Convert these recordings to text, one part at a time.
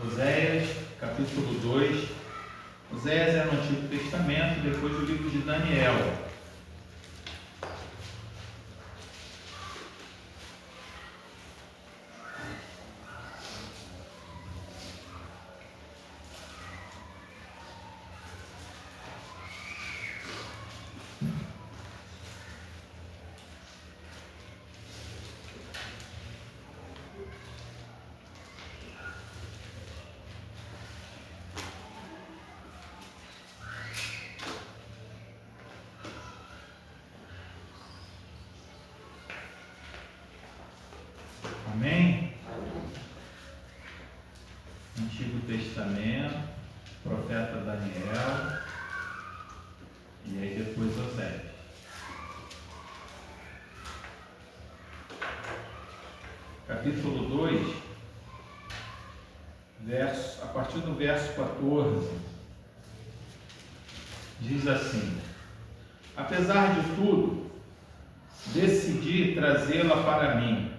Oséias, capítulo 2. Oséias é no Antigo Testamento, depois o livro de Daniel. Amém? Antigo Testamento, profeta Daniel, e aí depois Oséias. Capítulo 2, a partir do verso 14, diz assim: apesar de tudo, decidi trazê-la para mim.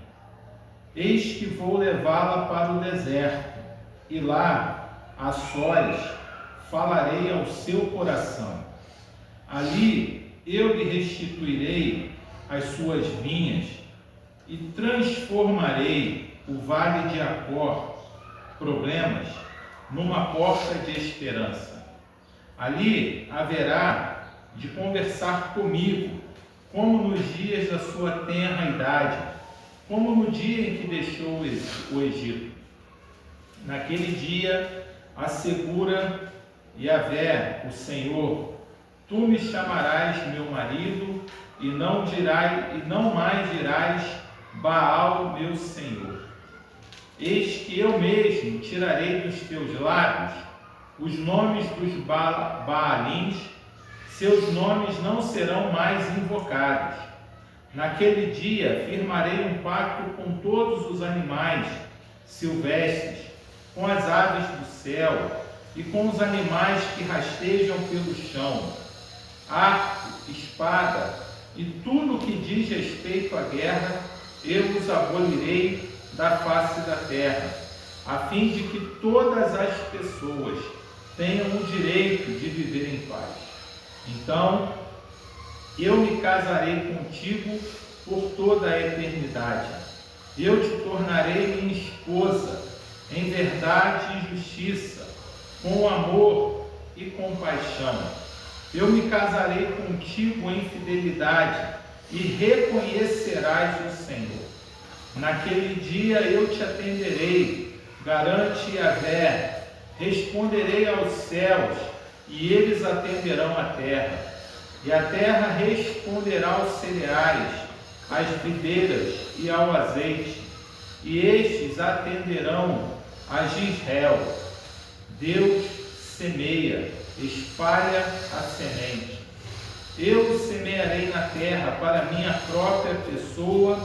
Eis que vou levá-la para o deserto, e lá, a sós, falarei ao seu coração. Ali eu lhe restituirei as suas vinhas, e transformarei o vale de Acor, problemas, numa porta de esperança. Ali haverá de conversar comigo, como nos dias da sua tenra idade, como no dia em que deixou o Egito. Naquele dia, assegura Yahvé, o Senhor: tu me chamarás meu marido, e não mais dirás Baal, meu Senhor. Eis que eu mesmo tirarei dos teus lábios os nomes dos Baalins, seus nomes não serão mais invocados. Naquele dia firmarei um pacto com todos os animais silvestres, com as aves do céu e com os animais que rastejam pelo chão. Arco, espada e tudo que diz respeito à guerra, eu os abolirei da face da terra, a fim de que todas as pessoas tenham o direito de viver em paz. Então, eu me casarei contigo por toda a eternidade. Eu te tornarei minha esposa, em verdade e justiça, com amor e compaixão. Eu me casarei contigo em fidelidade, e reconhecerás o Senhor. Naquele dia eu te atenderei, garante Yahvé, responderei aos céus, e eles atenderão a terra. E a terra responderá aos cereais, às videiras e ao azeite, e estes atenderão a Gisrael. Deus semeia, espalha a semente. Eu semearei na terra para minha própria pessoa,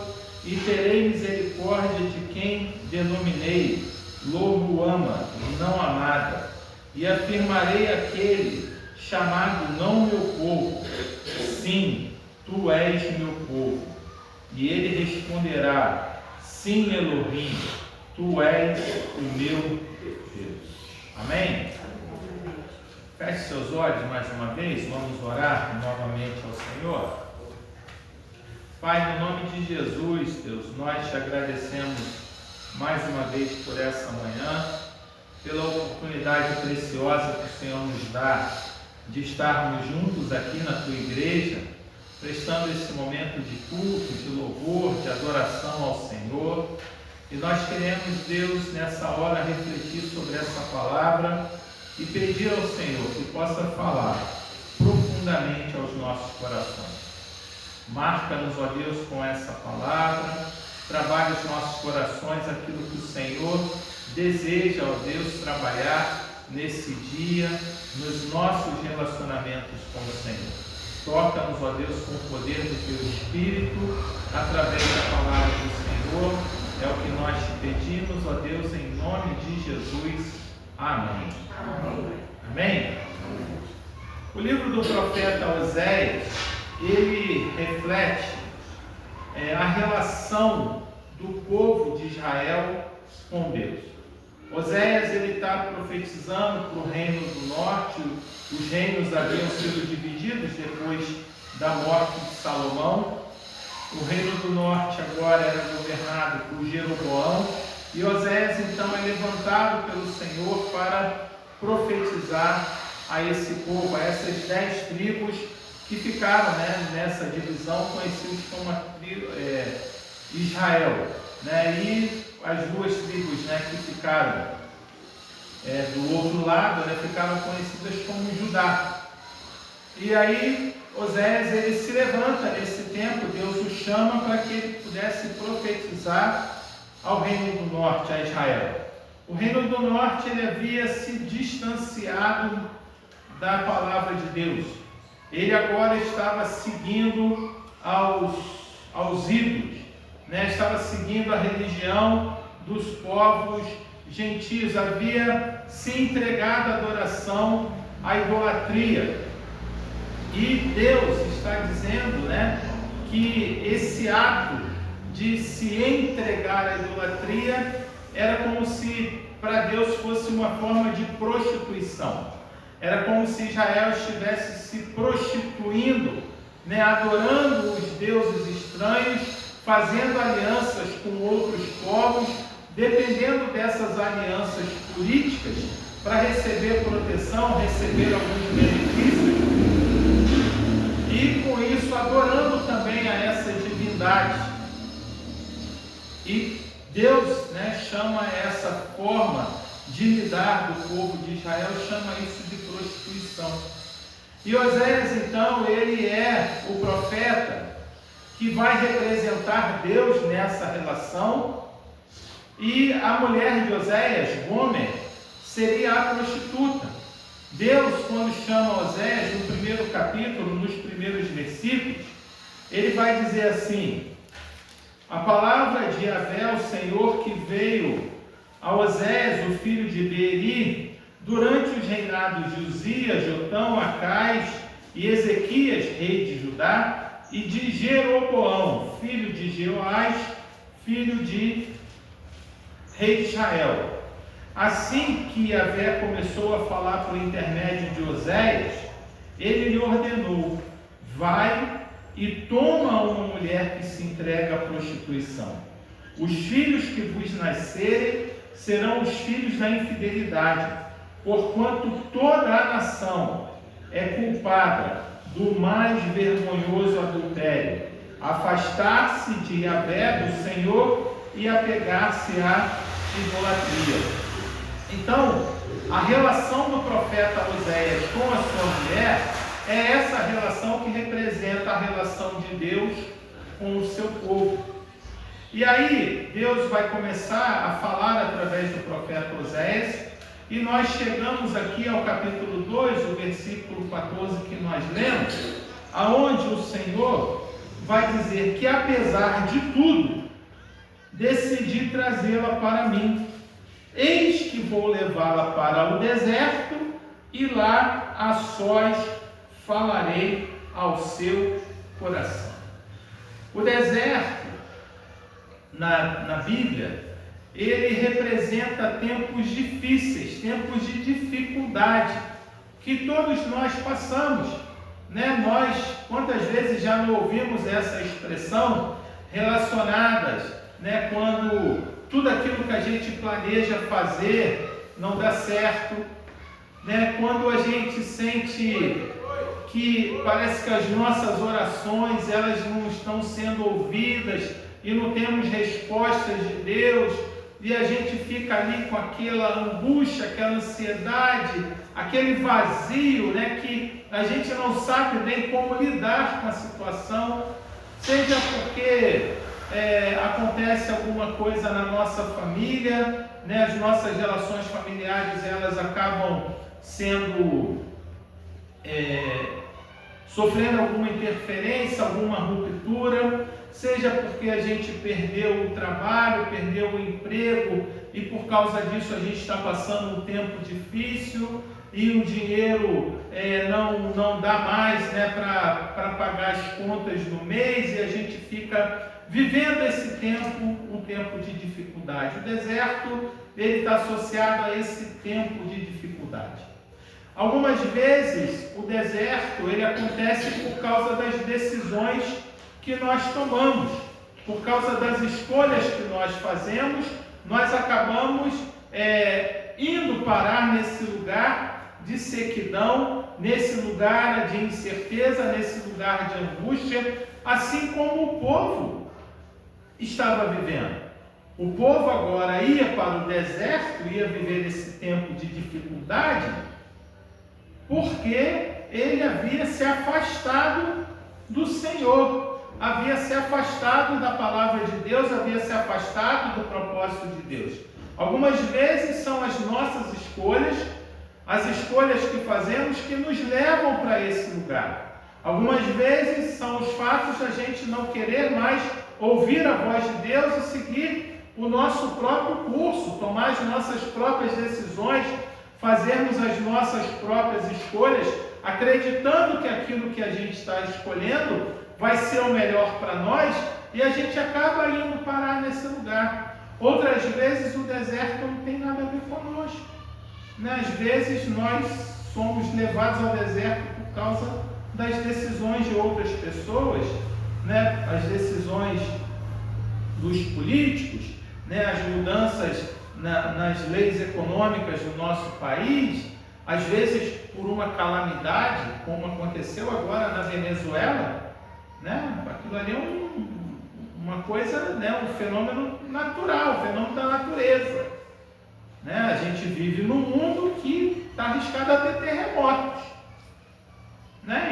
e terei misericórdia de quem denominei Lo-Ruama, não amada, e afirmarei aquele chamado não meu povo: sim, tu és meu povo. E ele responderá: sim, Elohim, tu és o meu Deus. Amém? Feche seus olhos mais uma vez, vamos orar novamente ao Senhor. Pai, no nome de Jesus, Deus, nós te agradecemos mais uma vez por essa manhã, pela oportunidade preciosa que o Senhor nos dá de estarmos juntos aqui na tua igreja, prestando esse momento de culto, de louvor, de adoração ao Senhor. E nós queremos, Deus, nessa hora refletir sobre essa palavra e pedir ao Senhor que possa falar profundamente aos nossos corações. Marca-nos, ó Deus, com essa palavra, trabalhe os nossos corações aquilo que o Senhor deseja, ó Deus, trabalhar nesse dia, nos nossos relacionamentos com o Senhor. Toca-nos, ó Deus, com o poder do Teu Espírito, através da palavra do Senhor. É o que nós te pedimos, ó Deus, em nome de Jesus. Amém. Amém. Amém? O livro do profeta Oséias, ele reflete a relação do povo de Israel com Deus. Oséias, ele está profetizando para o reino do norte. Os reinos haviam sido divididos depois da morte de Salomão. O reino do norte agora era governado por Jeroboão, e Oséias então é levantado pelo Senhor para profetizar a esse povo, a essas 10 tribos que ficaram, nessa divisão, conhecidos como Israel, e as 2 tribos, que ficaram do outro lado, ficaram conhecidas como Judá. E aí Oséias, ele se levanta nesse tempo, Deus o chama para que ele pudesse profetizar ao reino do norte, a Israel. O reino do norte, ele havia se distanciado da palavra de Deus. Ele agora estava seguindo aos ídolos, estava seguindo a religião dos povos gentios, havia se entregado à adoração, à idolatria. E Deus está dizendo, que esse ato de se entregar à idolatria era como se para Deus fosse uma forma de prostituição. Era como se Israel estivesse se prostituindo, adorando os deuses estranhos, fazendo alianças com outros povos, dependendo dessas alianças políticas para receber proteção, receber alguns benefícios, e com isso adorando também a essa divindade. E Deus, chama essa forma de lidar do povo de Israel, chama isso de prostituição. E Oséias, então, ele é o profeta que vai representar Deus nessa relação, e a mulher de Oséias, Gomer, seria a prostituta. Deus, quando chama Oséias, no primeiro capítulo, nos primeiros versículos, ele vai dizer assim: a palavra de Yahvé, o Senhor, que veio a Oséias, o filho de Beeri, durante os reinados de Uzias, Jotão, Acais e Ezequias, rei de Judá, e de Jeroboão, filho de Jeoás, filho de rei de Israel. Assim que Yahvé começou a falar por intermédio de Oséias, ele lhe ordenou: vai e toma uma mulher que se entrega à prostituição. Os filhos que vos nascerem serão os filhos da infidelidade, porquanto toda a nação é culpada do mais vergonhoso adultério, afastar-se de Yahvé, do Senhor, e apegar-se à idolatria. Então, a relação do profeta Oséias com a sua mulher é essa relação que representa a relação de Deus com o seu povo. E aí, Deus vai começar a falar através do profeta Oséias, e nós chegamos aqui ao capítulo 2, o versículo 14 que nós lemos, aonde o Senhor vai dizer que, apesar de tudo, decidi trazê-la para mim. Eis que vou levá-la para o deserto, e lá a sós falarei ao seu coração. O deserto, na Bíblia, ele representa tempos difíceis, tempos de dificuldade, que todos nós passamos, Nós, quantas vezes já não ouvimos essa expressão relacionadas, quando tudo aquilo que a gente planeja fazer não dá certo, quando a gente sente que parece que as nossas orações elas não estão sendo ouvidas e não temos respostas de Deus, e a gente fica ali com aquela angústia, aquela ansiedade, aquele vazio, que a gente não sabe bem como lidar com a situação, seja porque acontece alguma coisa na nossa família, as nossas relações familiares elas acabam sendo sofrendo alguma interferência, alguma ruptura, seja porque a gente perdeu o trabalho, perdeu o emprego e por causa disso a gente está passando um tempo difícil e o dinheiro não dá mais para pagar as contas do mês e a gente fica vivendo esse tempo, um tempo de dificuldade. O deserto, ele está associado a esse tempo de dificuldade. Algumas vezes, o deserto, ele acontece por causa das decisões que nós tomamos, por causa das escolhas que nós fazemos, nós acabamos indo parar nesse lugar de sequidão, nesse lugar de incerteza, nesse lugar de angústia, assim como o povo estava vivendo. O povo agora ia para o deserto, ia viver esse tempo de dificuldade, porque ele havia se afastado do Senhor, havia se afastado da palavra de Deus, havia se afastado do propósito de Deus. Algumas vezes são as nossas escolhas, as escolhas que fazemos, que nos levam para esse lugar. Algumas vezes são os fatos da gente não querer mais ouvir a voz de Deus e seguir o nosso próprio curso, tomar as nossas próprias decisões, fazermos as nossas próprias escolhas, acreditando que aquilo que a gente está escolhendo vai ser o melhor para nós, e a gente acaba indo parar nesse lugar. Outras vezes o deserto não tem nada a ver conosco. Às vezes nós somos levados ao deserto por causa das decisões de outras pessoas, as decisões dos políticos, as mudanças nas leis econômicas do nosso país, às vezes por uma calamidade, como aconteceu agora na Venezuela, aquilo ali é uma coisa, um fenômeno natural, um fenômeno da natureza. A gente vive num mundo que está arriscado a ter terremotos.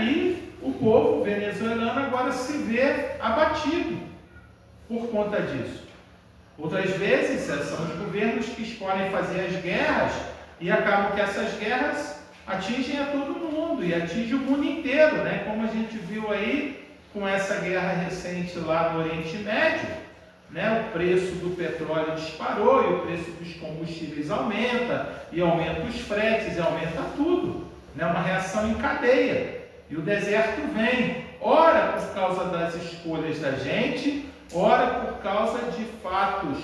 E o povo venezuelano agora se vê abatido por conta disso. Outras vezes são os governos que escolhem fazer as guerras e acabam que essas guerras atingem a todo mundo e atingem o mundo inteiro, como a gente viu aí com essa guerra recente lá no Oriente Médio, o preço do petróleo disparou e o preço dos combustíveis aumenta, e aumenta os fretes, e aumenta tudo, uma reação em cadeia. E o deserto vem, ora por causa das escolhas da gente, ora por causa de fatos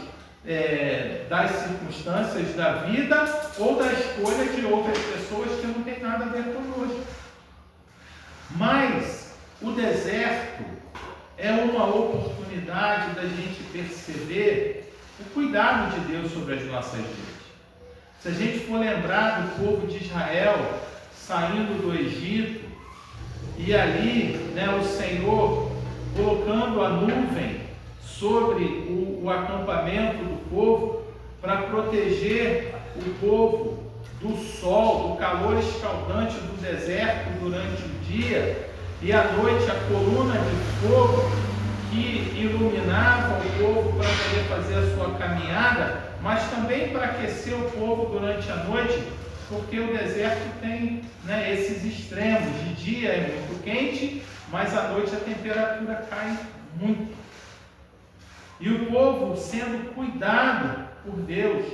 das circunstâncias da vida ou da escolha de outras pessoas que não tem nada a ver conosco. Mas o deserto é uma oportunidade da gente perceber o cuidado de Deus sobre as nossas vidas. Se a gente for lembrar do povo de Israel saindo do Egito, e ali o Senhor colocando a nuvem sobre o acampamento do povo para proteger o povo do sol, do calor escaldante do deserto durante o dia, e à noite a coluna de fogo que iluminava o povo para poder fazer a sua caminhada, mas também para aquecer o povo durante a noite, porque o deserto tem esses extremos. De dia é muito quente, mas à noite a temperatura cai muito. E o povo sendo cuidado por Deus,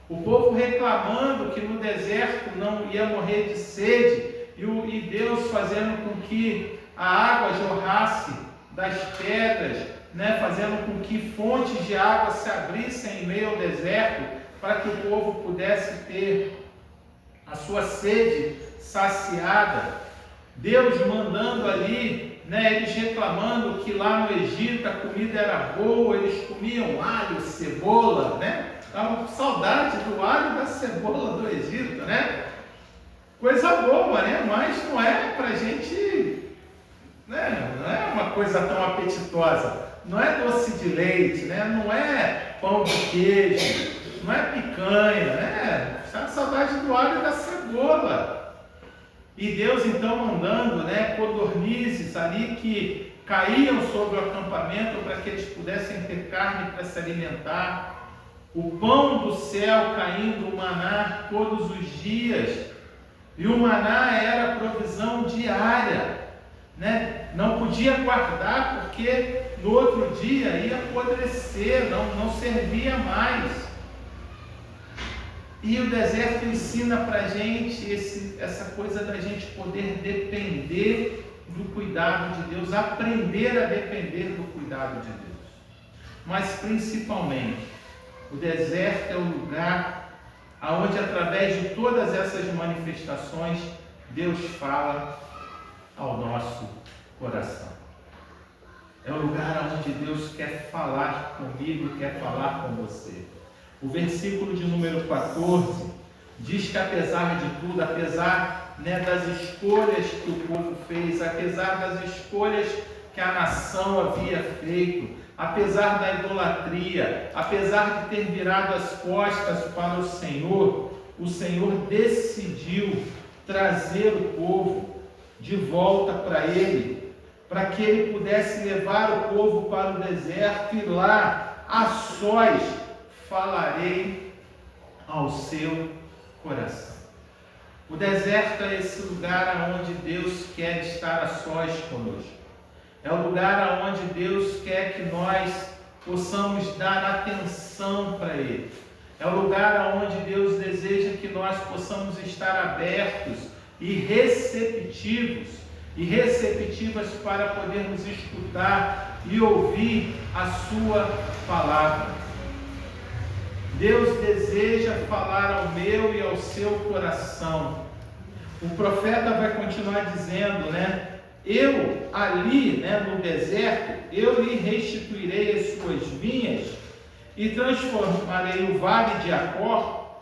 o povo reclamando que no deserto não ia morrer de sede, e Deus fazendo com que a água jorrasse das pedras, fazendo com que fontes de água se abrissem em meio ao deserto, para que o povo pudesse ter a sua sede saciada. Deus mandando ali, eles reclamando que lá no Egito a comida era boa, eles comiam alho, cebola, estavam com saudade do alho e da cebola do Egito, coisa boa, mas não é pra gente, não é uma coisa tão apetitosa, não é doce de leite, não é pão de queijo, não é picanha, está com saudade do alho e da cebola. E Deus então mandando codornizes ali que caíam sobre o acampamento para que eles pudessem ter carne para se alimentar, o pão do céu caindo, o maná todos os dias, e o maná era a provisão diária, não podia guardar porque no outro dia ia apodrecer, não servia mais. E o deserto ensina para a gente essa coisa da gente poder depender do cuidado de Deus, aprender a depender do cuidado de Deus. mas principalmente, o deserto é o lugar aonde, através de todas essas manifestações, Deus fala ao nosso coração. É o lugar onde Deus quer falar comigo, quer falar com você. O versículo de número 14 diz que apesar de tudo, apesar das escolhas que o povo fez, apesar das escolhas que a nação havia feito, apesar da idolatria, apesar de ter virado as costas para o Senhor decidiu trazer o povo de volta para Ele, para que Ele pudesse levar o povo para o deserto, e lá, a sós, falarei ao seu coração. O deserto é esse lugar onde Deus quer estar a sós conosco. É o lugar onde Deus quer que nós possamos dar atenção para Ele. É o lugar onde Deus deseja que nós possamos estar abertos e receptivas para podermos escutar e ouvir a Sua palavra. Deus deseja falar ao meu e ao seu coração. O profeta vai continuar dizendo, eu ali, no deserto, eu lhe restituirei as suas vinhas e transformarei o vale de Acor.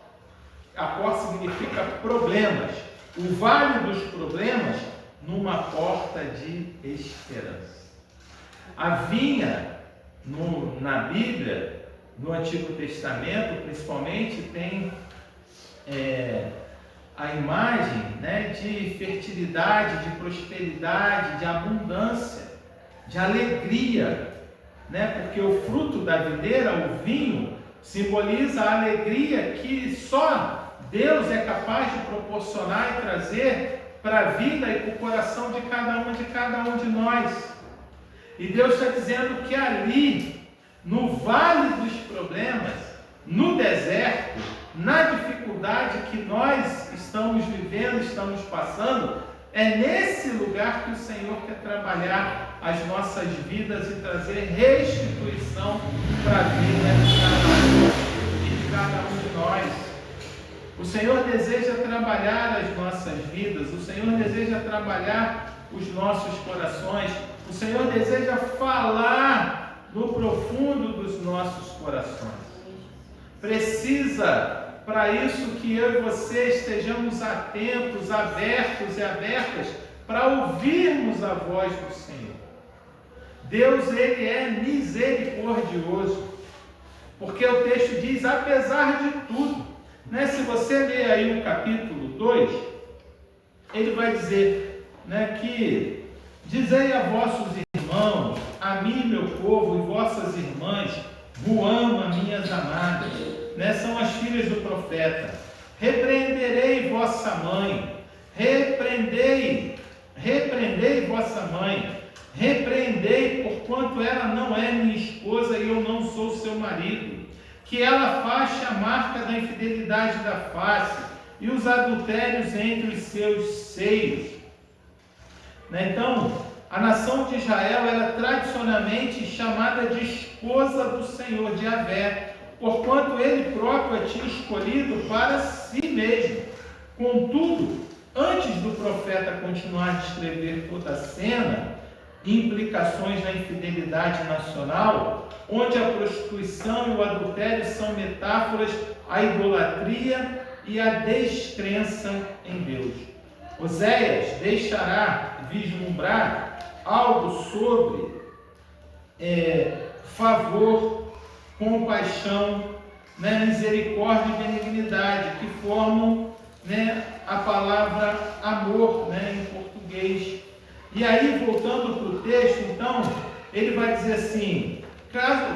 Acor significa problemas. O vale dos problemas numa porta de esperança. A vinha na Bíblia, no Antigo Testamento, principalmente, tem a imagem de fertilidade, de prosperidade, de abundância, de alegria, porque o fruto da videira, o vinho, simboliza a alegria que só Deus é capaz de proporcionar e trazer para a vida e para o coração de cada um de nós. E Deus está dizendo que ali, no vale dos problemas, no deserto, na dificuldade que nós estamos vivendo, estamos passando, é nesse lugar que o Senhor quer trabalhar as nossas vidas e trazer restituição para a vida de cada um de nós. O Senhor deseja trabalhar as nossas vidas, o Senhor deseja trabalhar os nossos corações, o Senhor deseja falar no profundo dos nossos corações. Precisa, para isso, que eu e você estejamos atentos, abertos e abertas para ouvirmos a voz do Senhor. Deus, Ele é misericordioso, porque o texto diz, apesar de tudo, se você ler aí o capítulo 2, ele vai dizer que dizei a vossos irmãos, a mim, meu povo, e vossas irmãs, Ruama, minhas amadas, são as filhas do profeta, repreenderei vossa mãe, repreendei vossa mãe, repreendei, porquanto ela não é minha esposa e eu não sou seu marido, que ela faça a marca da infidelidade da face e os adultérios entre os seus seios. Então, a nação de Israel era tradicionalmente chamada de esposa do Senhor, de Yahvé, porquanto Ele próprio a tinha escolhido para si mesmo. Contudo, antes do profeta continuar a descrever toda a cena, implicações na infidelidade nacional, onde a prostituição e o adultério são metáforas à idolatria e à descrença em Deus. Oséias deixará vislumbrar algo sobre favor, compaixão, misericórdia e benignidade, que formam a palavra amor em português. E aí, voltando para o texto, então, ele vai dizer assim,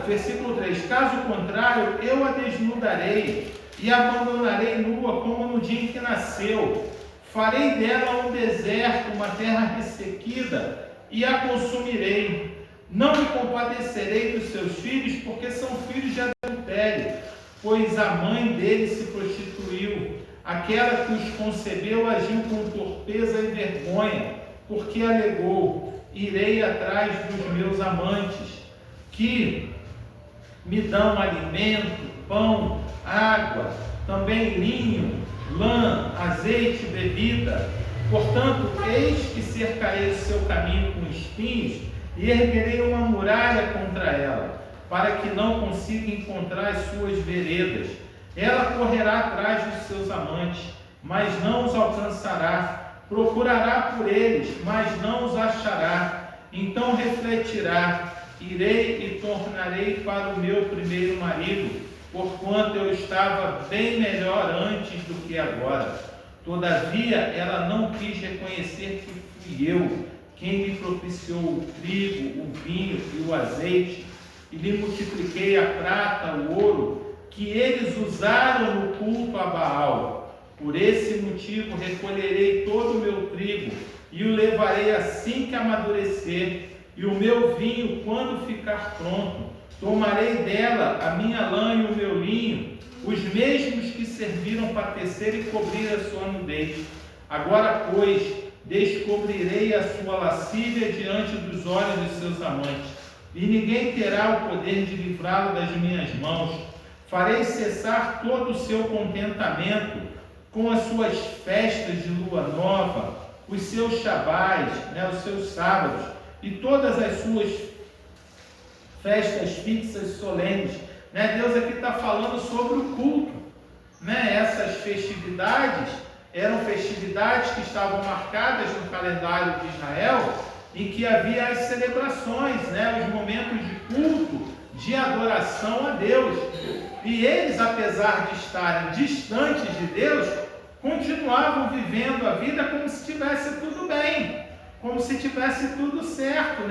versículo 3, caso contrário, eu a desnudarei e abandonarei nua como no dia em que nasceu. Farei dela um deserto, uma terra ressequida, e a consumirei. Não me compadecerei dos seus filhos, porque são filhos de adultério, pois a mãe deles se prostituiu. Aquela que os concebeu agiu com torpeza e vergonha, porque alegou, irei atrás dos meus amantes, que me dão alimento, pão, água, também linho, lã, azeite, bebida. Portanto, eis que cercarei o seu caminho com espinhos e erguerei uma muralha contra ela, para que não consiga encontrar as suas veredas. Ela correrá atrás dos seus amantes, mas não os alcançará. Procurará por eles, mas não os achará. Então refletirá: irei e tornarei para o meu primeiro marido, porquanto eu estava bem melhor antes do que agora. Todavia ela não quis reconhecer que fui eu quem lhe propiciou o trigo, o vinho e o azeite, e lhe multipliquei a prata, o ouro, que eles usaram no culto a Baal. Por esse motivo recolherei todo o meu trigo e o levarei assim que amadurecer, e o meu vinho quando ficar pronto. Tomarei dela a minha lã e o meu linho, os mesmos que serviram para tecer e cobrir a sua nudez. Agora, pois, descobrirei a sua lascívia diante dos olhos de seus amantes, e ninguém terá o poder de livrá-lo das minhas mãos. Farei cessar todo o seu contentamento com as suas festas de lua nova, os seus shabás, os seus sábados, e todas as suas festas fixas solenes. Deus aqui está falando sobre o culto. Essas festividades eram festividades que estavam marcadas no calendário de Israel, em que havia as celebrações, os momentos de culto, de adoração a Deus. E eles, apesar de estarem distantes de Deus, continuavam vivendo a vida como se estivesse tudo bem, como se tivesse tudo certo,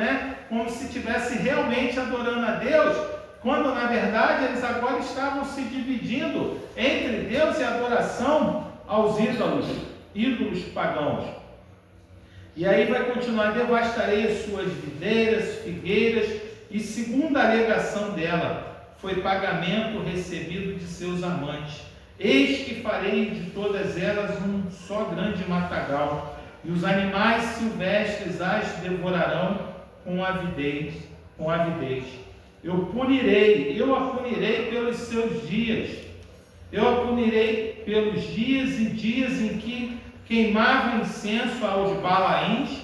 como se estivesse realmente adorando a Deus, quando na verdade eles agora estavam se dividindo entre Deus e adoração aos ídolos pagãos. E aí vai continuar: devastarei as suas videiras, figueiras, e segundo a alegação dela, foi pagamento recebido de seus amantes. Eis que farei de todas elas um só grande matagal, e os animais silvestres as devorarão com avidez. Eu a punirei pelos seus dias. Eu a punirei pelos dias e dias em que queimava incenso aos Balaíns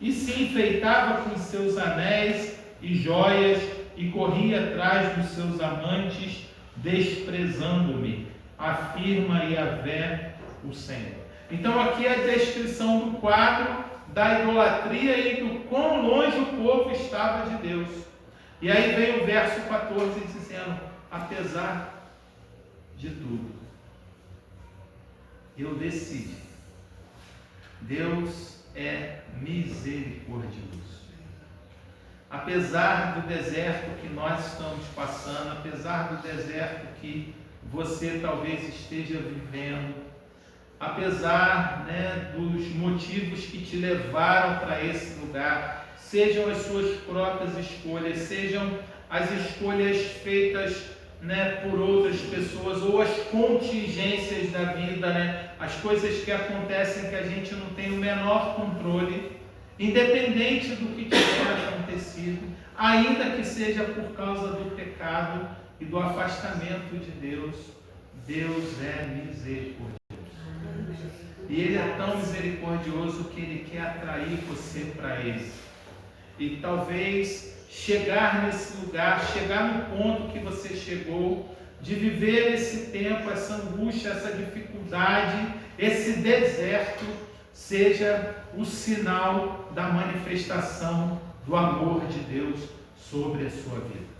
e se enfeitava com seus anéis e joias e corria atrás dos seus amantes, desprezando-me, afirma Yahvé, o Senhor. Então aqui é a descrição do quadro da idolatria e do quão longe o povo estava de Deus. E aí vem o verso 14 dizendo: apesar de tudo, eu decidi. Deus é misericordioso. Apesar do deserto que nós estamos passando, apesar do deserto que você talvez esteja vivendo, apesar dos motivos que te levaram para esse lugar, sejam as suas próprias escolhas, sejam as escolhas feitas por outras pessoas, ou as contingências da vida, as coisas que acontecem que a gente não tem o menor controle, independente do que tiver acontecido, ainda que seja por causa do pecado e do afastamento de Deus, Deus é misericordioso. E Ele é tão misericordioso que Ele quer atrair você para Ele. E talvez chegar nesse lugar, chegar no ponto que você chegou, de viver esse tempo, essa angústia, essa dificuldade, esse deserto, seja o sinal da manifestação do amor de Deus sobre a sua vida.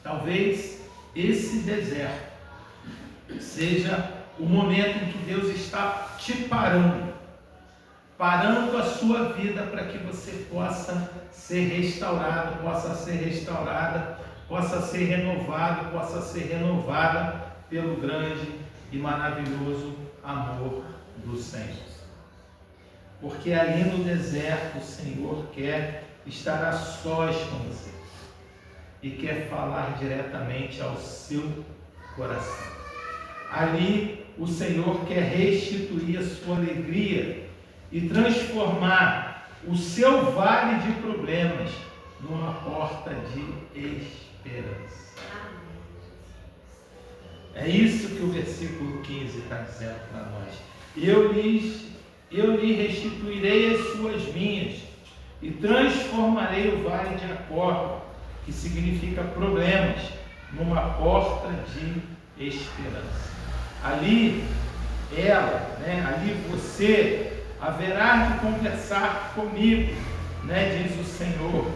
Talvez esse deserto seja o momento em que Deus está te parando a sua vida, para que você possa ser restaurado, possa ser restaurada, possa ser renovado, possa ser renovada pelo grande e maravilhoso amor do Senhor. Porque ali no deserto o Senhor quer estar a sós com você e quer falar diretamente ao seu coração. Ali o Senhor quer restituir a sua alegria e transformar o seu vale de problemas numa porta de esperança. É isso que o versículo 15 está dizendo para nós. Eu lhe restituirei as suas vinhas e transformarei o vale de Acor, que significa problemas, numa porta de esperança. Ali ali você haverá de conversar comigo, diz o Senhor,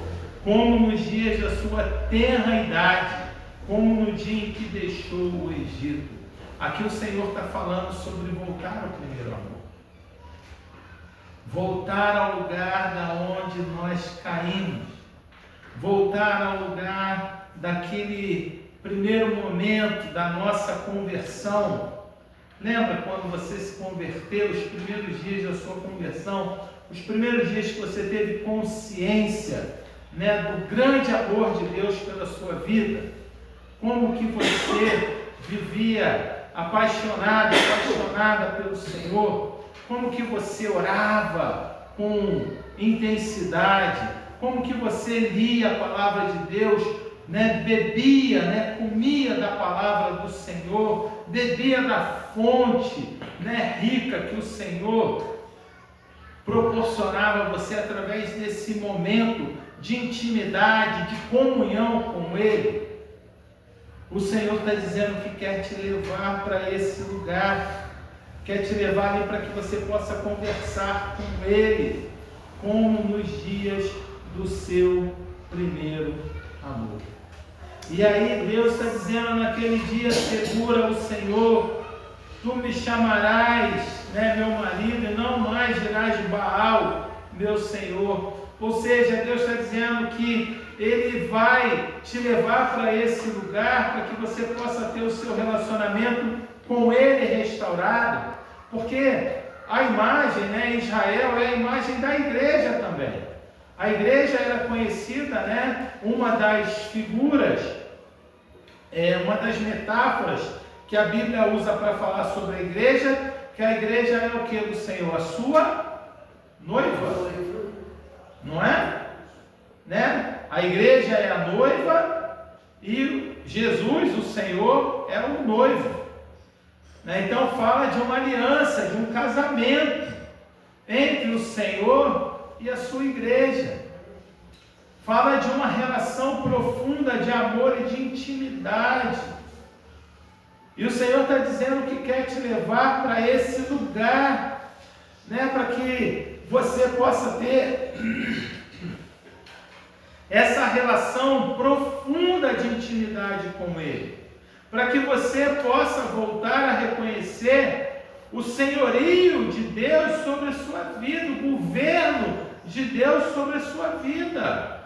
como nos dias da sua tenra idade, como no dia em que deixou o Egito. Aqui o Senhor está falando sobre voltar ao primeiro amor. Voltar ao lugar da onde nós caímos. Voltar ao lugar daquele primeiro momento da nossa conversão. Lembra quando você se converteu, os primeiros dias da sua conversão, os primeiros dias que você teve consciência, do grande amor de Deus pela sua vida? Como que você vivia apaixonada pelo Senhor? Como que você orava com intensidade? Como que você lia a palavra de Deus, bebia, comia da palavra do Senhor, bebia da fonte, rica que o Senhor proporcionava a você através desse momento de intimidade, de comunhão com Ele. O Senhor está dizendo que quer te levar para esse lugar, quer te levar ali para que você possa conversar com Ele, como nos dias do seu primeiro amor. E aí Deus está dizendo naquele dia: segura o Senhor, tu me chamarás, meu marido, e não mais dirás de Baal, meu Senhor. Ou seja, Deus está dizendo que Ele vai te levar para esse lugar para que você possa ter o seu relacionamento com Ele restaurado, porque a imagem, Israel é a imagem da igreja também. A igreja era conhecida, uma das figuras, uma das metáforas que a Bíblia usa para falar sobre a igreja, que a igreja é o que do Senhor? A sua noiva, não é? A igreja é a noiva e Jesus, o Senhor, é o noivo. Então fala de uma aliança, de um casamento entre o Senhor e a sua igreja. Fala de uma relação profunda de amor e de intimidade. E o Senhor está dizendo que quer te levar para esse lugar, para que você possa ter essa relação profunda de intimidade com Ele, para que você possa voltar a reconhecer o senhorio de Deus sobre a sua vida, o governo de Deus sobre a sua vida.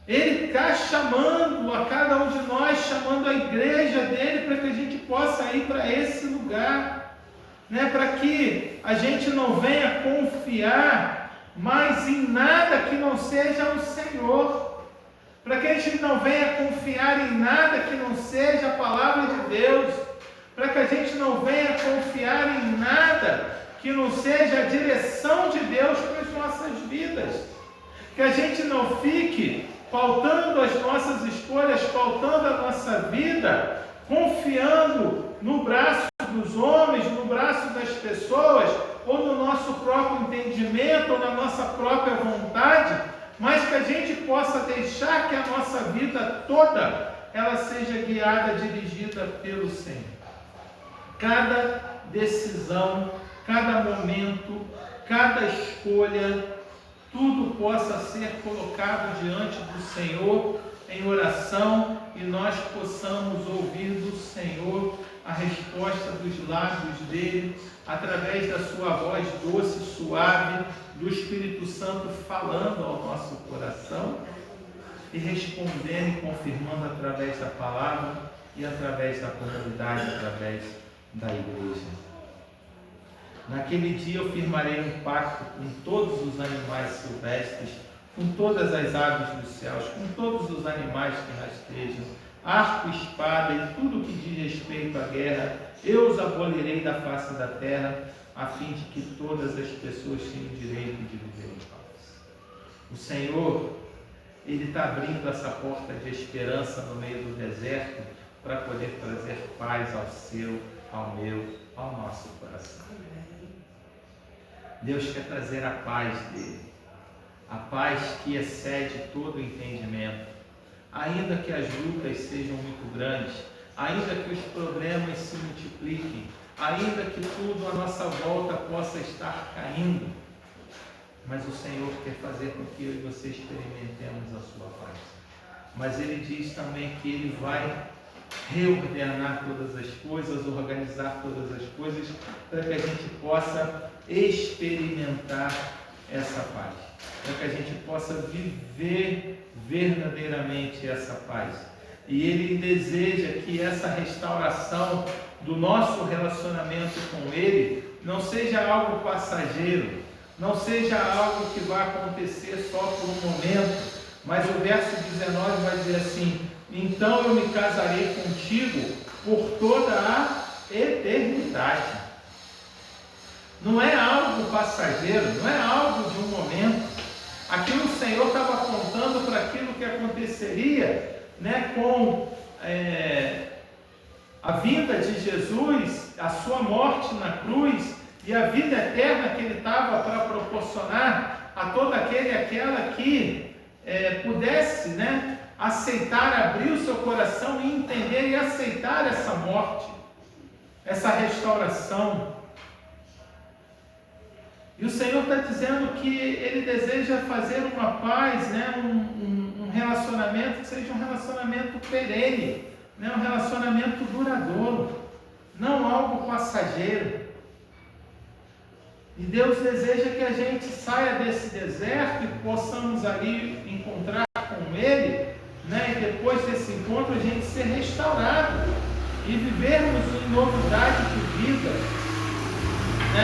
Ele está chamando a cada um de nós, chamando a igreja dele, para que a gente possa ir para esse lugar, para que a gente não venha confiar mais em nada que não seja o Senhor, para que a gente não venha confiar em nada que não seja a palavra de Deus, para que a gente não venha confiar em nada que não seja a direção de Deus para as nossas vidas, que a gente não fique pautando as nossas escolhas, pautando a nossa vida, confiando no braço dos homens, no braço das pessoas, ou no nosso próprio entendimento, ou na nossa própria vontade, mas que a gente possa deixar que a nossa vida toda, ela seja guiada, dirigida pelo Senhor. Cada decisão, cada momento, cada escolha, tudo possa ser colocado diante do Senhor em oração e nós possamos ouvir do Senhor a resposta dos lábios dele, através da sua voz doce, suave, do Espírito Santo falando ao nosso coração e respondendo e confirmando através da palavra e através da comunidade, através da igreja. Naquele dia eu firmarei um pacto com todos os animais silvestres, com todas as aves dos céus, com todos os animais que rastejam, arco, espada e tudo que diz respeito à guerra, eu os abolirei da face da terra, a fim de que todas as pessoas tenham o direito de viver em paz. O Senhor, Ele está abrindo essa porta de esperança no meio do deserto para poder trazer paz ao seu, ao meu, ao nosso coração. Deus quer trazer a paz dele, a paz que excede todo o entendimento. Ainda que as lutas sejam muito grandes, ainda que os problemas se multipliquem, ainda que tudo à nossa volta possa estar caindo, mas o Senhor quer fazer com que eu e você experimentemos a sua paz. Mas Ele diz também que Ele vai reordenar todas as coisas, organizar todas as coisas, para que a gente possa experimentar essa paz, para que a gente possa viver verdadeiramente essa paz. E Ele deseja que essa restauração do nosso relacionamento com Ele não seja algo passageiro, não seja algo que vai acontecer só por um momento, mas o verso 19 vai dizer assim: então eu me casarei contigo por toda a eternidade. Não é algo passageiro, não é algo de um momento. Aqui o Senhor estava apontando para aquilo que aconteceria, com a vinda de Jesus, a sua morte na cruz e a vida eterna que Ele estava para proporcionar a todo aquele e aquela que pudesse, aceitar, abrir o seu coração e entender e aceitar essa morte, essa restauração. E o Senhor está dizendo que Ele deseja fazer uma paz, um relacionamento que seja um relacionamento perene, um relacionamento duradouro, não algo passageiro. E Deus deseja que a gente saia desse deserto e possamos ali encontrar com Ele, e depois desse encontro a gente ser restaurado e vivermos em novidade de vida.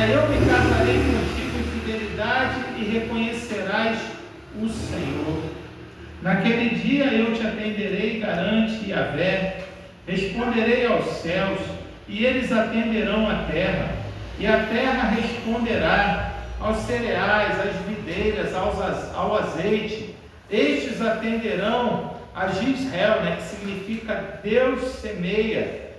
Eu me casarei contigo em fidelidade e reconhecerás o Senhor. Naquele dia eu te atenderei, garante Yahvé, responderei aos céus e eles atenderão a terra, e a terra responderá aos cereais, às videiras, ao azeite. Estes atenderão a Gisrael, que significa Deus semeia,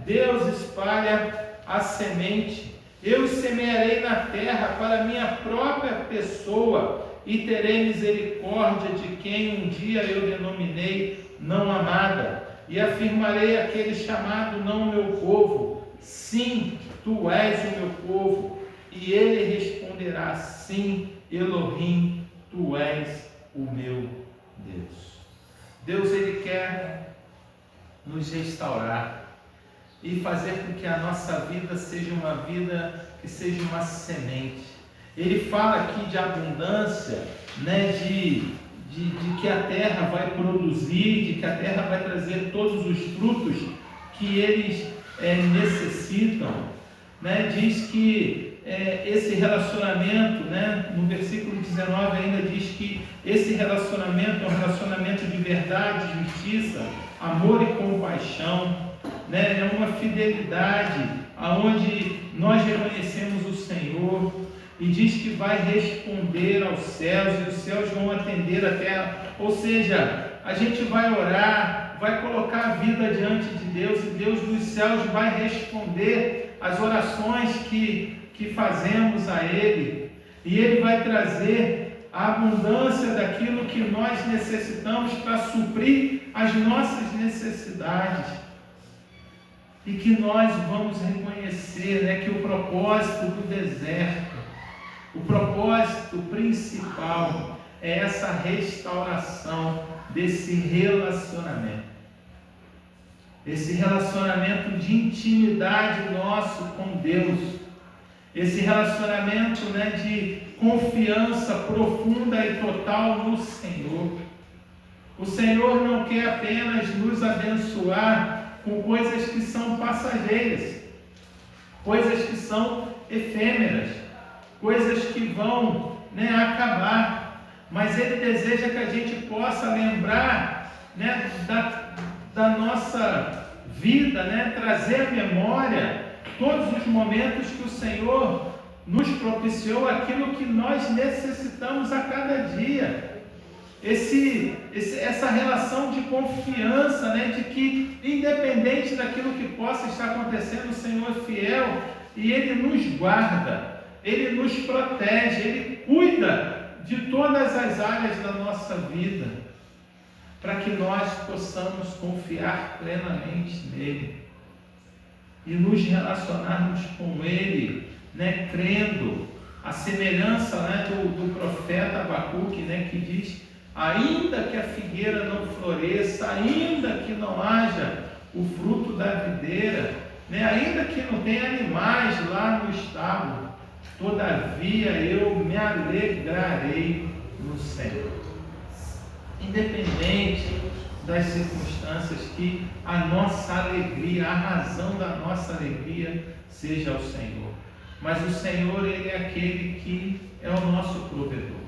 Deus espalha a semente. Eu os semearei na terra para minha própria pessoa e terei misericórdia de quem um dia eu denominei não amada, e afirmarei aquele chamado não meu povo, sim, tu és o meu povo, e ele responderá, sim, Elohim, tu és o meu Deus. Deus, Ele quer nos restaurar e fazer com que a nossa vida seja uma vida que seja uma semente. Ele fala aqui de abundância, de que a terra vai produzir, de que a terra vai trazer todos os frutos que eles necessitam. Diz que esse relacionamento, no versículo 19 ainda diz que esse relacionamento é um relacionamento de verdade, justiça, amor e compaixão, é uma fidelidade aonde nós reconhecemos o Senhor, e diz que vai responder aos céus e os céus vão atender a terra. Ou seja, a gente vai orar, vai colocar a vida diante de Deus e Deus dos céus vai responder as orações que fazemos a Ele, e Ele vai trazer a abundância daquilo que nós necessitamos para suprir as nossas necessidades, e que nós vamos reconhecer que o propósito do deserto, o propósito principal é essa restauração desse relacionamento. Esse relacionamento de intimidade nosso com Deus. Esse relacionamento de confiança profunda e total no Senhor. O Senhor não quer apenas nos abençoar com coisas que são passageiras, coisas que são efêmeras, coisas que vão acabar, mas Ele deseja que a gente possa lembrar da nossa vida, né? Trazer à memória todos os momentos que o Senhor nos propiciou, aquilo que nós necessitamos a cada dia. Essa relação de confiança, né? De que independente daquilo que possa estar acontecendo, o Senhor é fiel e Ele nos guarda, Ele nos protege, Ele cuida de todas as áreas da nossa vida, para que nós possamos confiar plenamente nele e nos relacionarmos com ele, né, crendo, a semelhança, né, do profeta Abacuque, né, que diz: ainda que a figueira não floresça, ainda que não haja o fruto da videira, né, ainda que não tenha animais lá no estábulo, todavia eu me alegrarei no Senhor. Independente das circunstâncias, que a nossa alegria, a razão da nossa alegria seja o Senhor. Mas o Senhor, Ele é aquele que é o nosso provedor.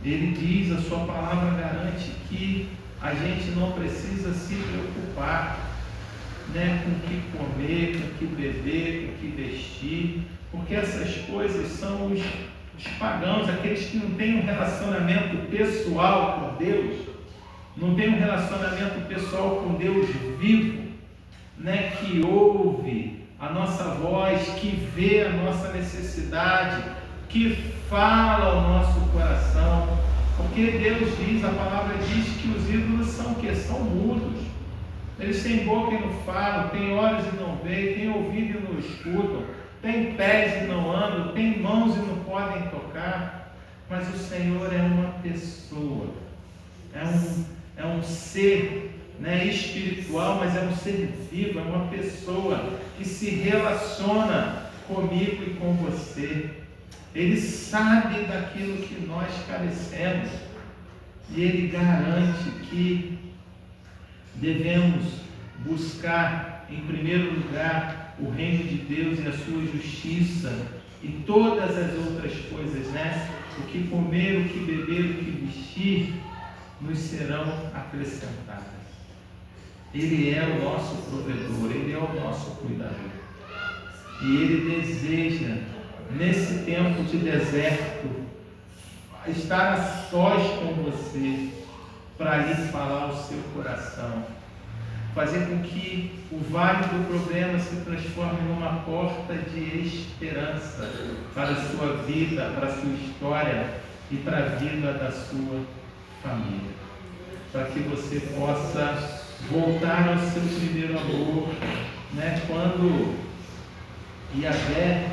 Ele diz, a sua palavra garante que a gente não precisa se preocupar, né, com o que comer, com o que beber, com o que vestir, porque essas coisas são os pagãos, aqueles que não têm um relacionamento pessoal com Deus, não têm um relacionamento pessoal com Deus vivo, né, que ouve a nossa voz, que vê a nossa necessidade, que fala ao nosso coração, porque Deus diz, a palavra diz que os ídolos são o quê? São mudos. Eles têm boca e não falam, têm olhos e não veem, têm ouvido e não escutam, têm pés e não andam, têm mãos e não podem tocar. Mas o Senhor é uma pessoa, é um ser, né, espiritual, mas é um ser vivo, é uma pessoa que se relaciona comigo e com você. Ele sabe daquilo que nós carecemos e Ele garante que devemos buscar em primeiro lugar o reino de Deus e a sua justiça, e todas as outras coisas, né? O que comer, o que beber, o que vestir, nos serão acrescentadas. Ele é o nosso provedor, Ele é o nosso cuidador. E Ele deseja, nesse tempo de deserto, estar a sós com você, para lhe falar o seu coração, fazer com que o vale do problema se transforme numa porta de esperança para a sua vida, para a sua história e para a vida da sua família, para que você possa voltar ao seu primeiro amor, né? Quando Yahvé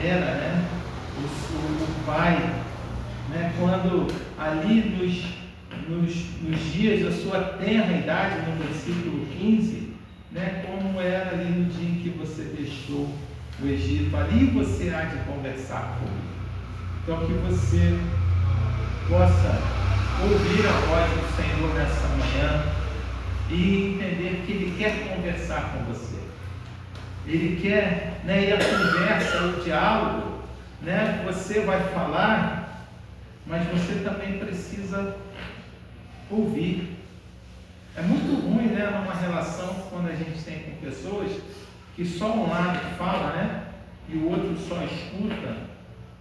era, né, o pai, né? Quando ali nos dias da sua tenra idade, no versículo 15, né, como era ali no dia em que você deixou o Egito, ali você há de conversar comigo. Então, que você possa ouvir a voz do Senhor nessa manhã e entender que Ele quer conversar com você. Ele quer, né, e a conversa, o diálogo, né, você vai falar, mas você também precisa ouvir. É muito ruim, né, numa relação, quando a gente tem com pessoas que só um lado fala, né, e o outro só escuta,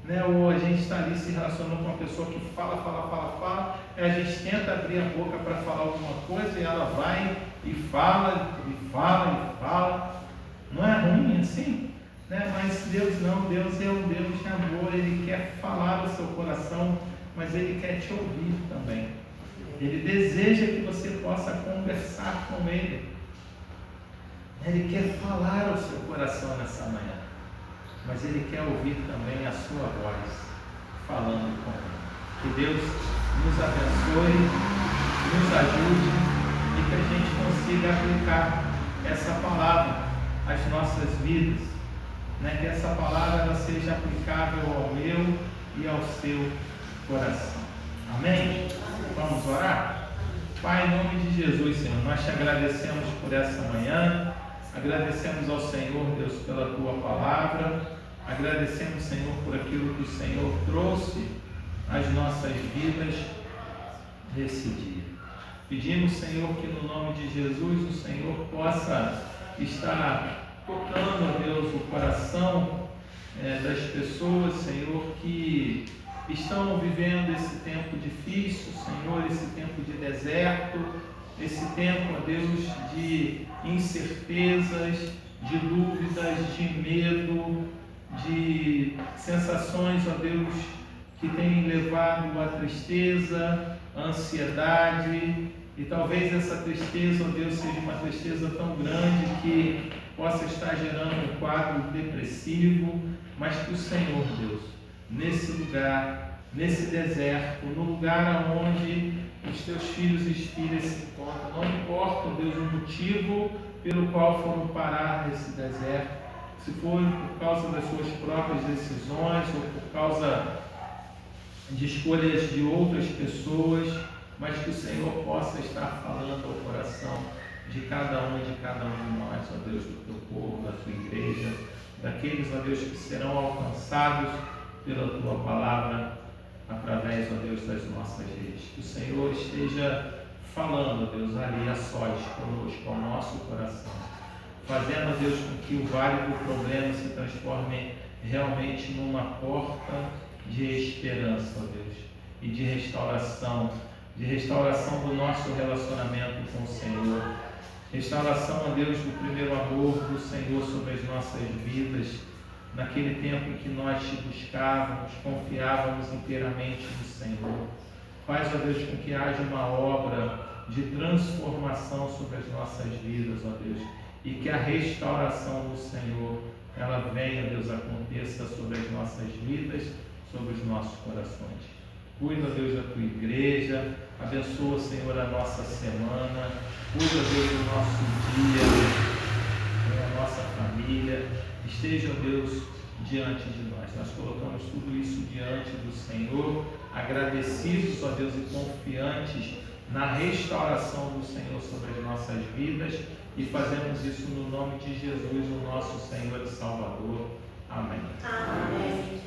né, ou a gente está ali se relacionando com uma pessoa que fala, e a gente tenta abrir a boca para falar alguma coisa e ela vai e fala. Não é ruim assim, né? Mas Deus não, Deus é um Deus de amor, Ele quer falar ao seu coração, mas Ele quer te ouvir também. Ele deseja que você possa conversar com Ele. Ele quer falar ao seu coração nessa manhã, mas Ele quer ouvir também a sua voz falando com Ele. Que Deus nos abençoe, nos ajude e que a gente consiga aplicar essa palavra às nossas vidas, né? Que essa palavra ela seja aplicável ao meu e ao seu coração. Amém? Vamos orar? Pai, em nome de Jesus, Senhor, nós te agradecemos por essa manhã, agradecemos ao Senhor, Deus, pela tua palavra, agradecemos, Senhor, por aquilo que o Senhor trouxe às nossas vidas nesse dia. Pedimos, Senhor, que no nome de Jesus o Senhor possa estar tocando, ó Deus, o coração das pessoas, Senhor, que estão vivendo esse tempo difícil, Senhor, esse tempo de deserto, esse tempo, ó Deus, de incertezas, de dúvidas, de medo, de sensações, ó Deus, que têm levado à tristeza, à ansiedade, e talvez essa tristeza, ó Deus, seja uma tristeza tão grande que possa estar gerando um quadro depressivo, mas que o Senhor, Deus, nesse lugar, nesse deserto, no lugar onde os teus filhos e filhas se encontram, não importa, ó Deus, o motivo pelo qual foram parar nesse deserto, se for por causa das suas próprias decisões ou por causa de escolhas de outras pessoas, mas que o Senhor possa estar falando ao coração de cada um e de cada um de nós, ó Deus, do teu povo, da tua igreja, daqueles, ó Deus, que serão alcançados pela tua palavra através, ó Deus, das nossas redes. Que o Senhor esteja falando, ó Deus, ali a sós conosco, ao nosso coração, fazendo, ó Deus, com que o vale do problema se transforme realmente numa porta de esperança, ó Deus, e de restauração do nosso relacionamento com o Senhor, restauração, ó Deus, do primeiro amor do Senhor sobre as nossas vidas, naquele tempo em que nós te buscávamos, confiávamos inteiramente no Senhor. Faz, ó Deus, com que haja uma obra de transformação sobre as nossas vidas, ó Deus, e que a restauração do Senhor, ela venha, Deus, aconteça sobre as nossas vidas, sobre os nossos corações. Cuida, Deus, da tua igreja, abençoa, Senhor, a nossa semana, cuida, Deus, do nosso dia, da nossa família, esteja, Deus, diante de nós. Nós colocamos tudo isso diante do Senhor, agradecidos, ó Deus, e confiantes na restauração do Senhor sobre as nossas vidas, e fazemos isso no nome de Jesus, o nosso Senhor e Salvador. Amém. Amém.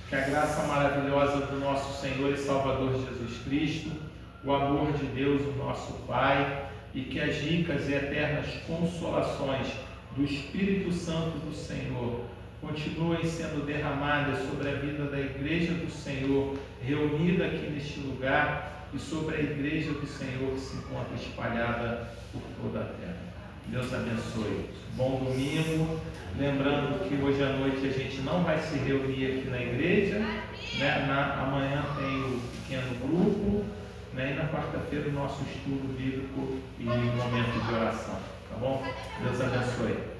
Que a graça maravilhosa do nosso Senhor e Salvador Jesus Cristo, o amor de Deus, o nosso Pai, e que as ricas e eternas consolações do Espírito Santo do Senhor continuem sendo derramadas sobre a vida da Igreja do Senhor, reunida aqui neste lugar, e sobre a Igreja do Senhor que se encontra espalhada por toda a terra. Deus abençoe. Bom domingo. Lembrando que hoje à noite a gente não vai se reunir aqui na igreja, né? Amanhã tem o pequeno grupo, né? E na quarta-feira o nosso estudo bíblico e momento de oração. Tá bom? Deus abençoe.